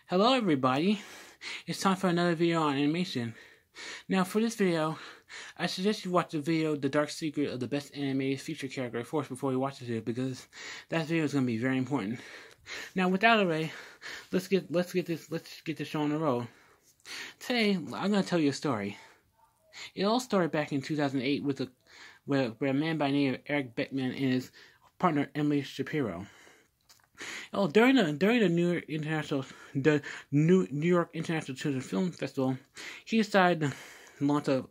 Hello everybody, it's time for another video on animation. Now for this video, I suggest you watch the video The Dark Secret of the Best Animated Feature Character first before you watch this video, because that video is going to be very important. Now without delay, let's get this show on the road. Today, I'm going to tell you a story. It all started back in 2008 where a man by the name of Eric Beckman and his partner Emily Shapiro. During the New York International Children's Film Festival, he decided to launch an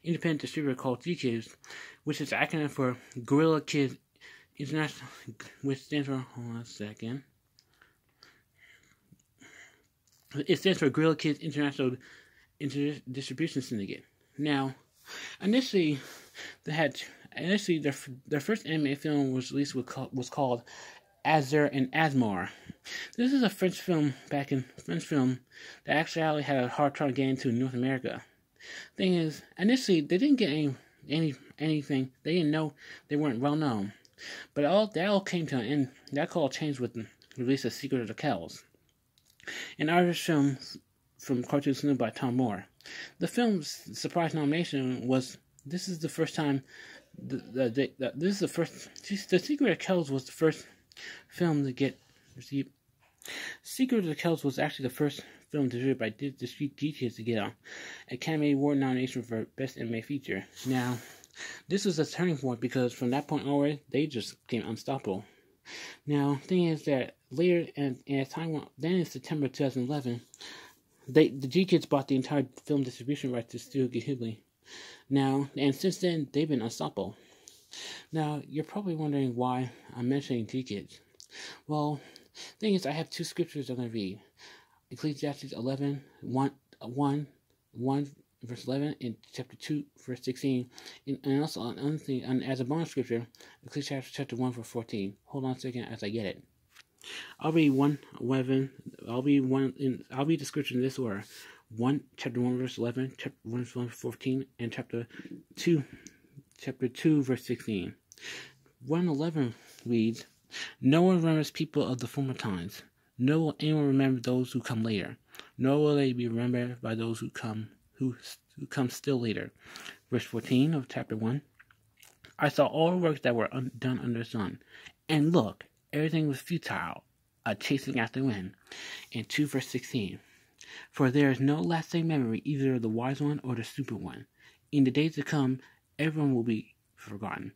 independent distributor called GKIDS, which is an acronym for Gorilla Kids International, which stands for, hold on a second. It stands for Gorilla Kids International Distribution Syndicate. Now, initially their first animated film was released was called Azur and Asmar. This is a French film that actually had a hard time getting to North America. Thing is, initially they didn't get anything. They didn't know, they weren't well known. But that all came to an end. That all changed with the release of Secret of the Kells, an Irish film from cartoon cinema by Tom Moore. The film's surprise nomination was. This is the first time. The Secret of the Kells was the first film to get received. Secret of the Kells was actually the first film distributed by GKIDS to get an Academy Award nomination for Best Animated Feature. Now, this was a turning point because from that point onward, they just became unstoppable. Now, thing is that later, and at time then in September 2011, the GKIDS bought the entire film distribution rights to Studio Ghibli. Now, and since then, they've been unstoppable. Now, you're probably wondering why I'm mentioning GKIDS. Well, the thing is, I have two scriptures I'm going to read. Ecclesiastes 1 verse 11 and chapter 2 verse 16. And also another thing, and as a bonus scripture, Ecclesiastes chapter 1 verse 14. Hold on a second as I get it. I'll read the scripture in this order. Chapter 1 verse 11, chapter 1 verse 14, and chapter 2 verse 16. 1:11 reads, "No one remembers people of the former times, nor will anyone remember those who come later, nor will they be remembered by those who come still later." Verse 14 of chapter 1, "I saw all the works that were done under the sun, and look, everything was futile, a chasing after the wind." And 2 verse 16, "For there is no lasting memory either of the wise one or the stupid one. In the days to come, everyone will be forgotten.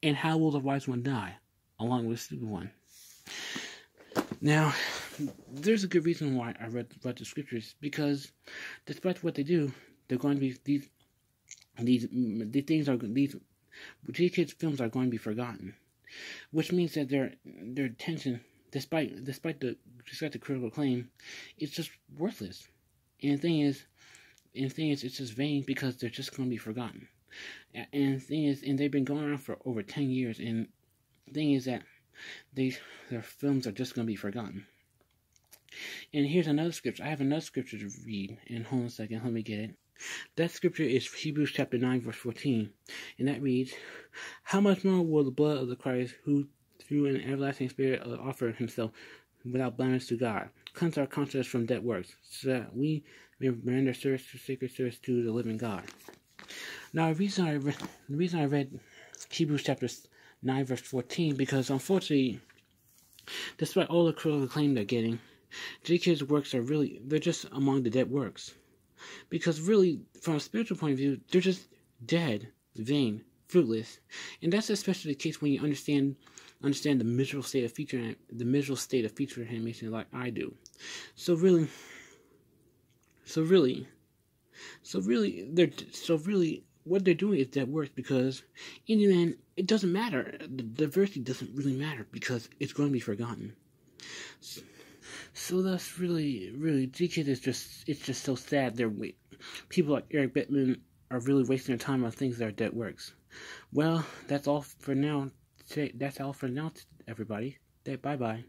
And how will the wise one die, along with the stupid one?" Now, there's a good reason why I read the scriptures, because despite what they do, they're going to be these GKIDS films are going to be forgotten, which means that their attention, despite the critical acclaim, it's just worthless. And the thing is, it's just vain because they're just going to be forgotten. And the thing is, and they've been going on for over 10 years, and the thing is that their films are just going to be forgotten. And here's another scripture. I have another scripture to read, and hold on a second, let me get it. That scripture is Hebrews chapter 9 verse 14, and that reads, "How much more will the blood of the Christ, who through an everlasting Spirit offered himself without blemish to God, cleanse our conscience from dead works, so that we may render sacred service to the living God." Now, the reason I read Hebrews chapter 9 verse 14, because unfortunately, despite all the critical acclaim they're getting, GKIDS works they're just among the dead works. Because really, from a spiritual point of view, they're just dead, vain, fruitless. And that's especially the case when you understand the miserable state of feature animation like I do. So really, what they're doing is dead works, because in the end, it doesn't matter. The diversity doesn't really matter because it's going to be forgotten. So that's really GKIDS is just so sad. People like Eric Beckman are really wasting their time on things that are dead works. Well, that's all for now. That's all for now, everybody. Bye bye.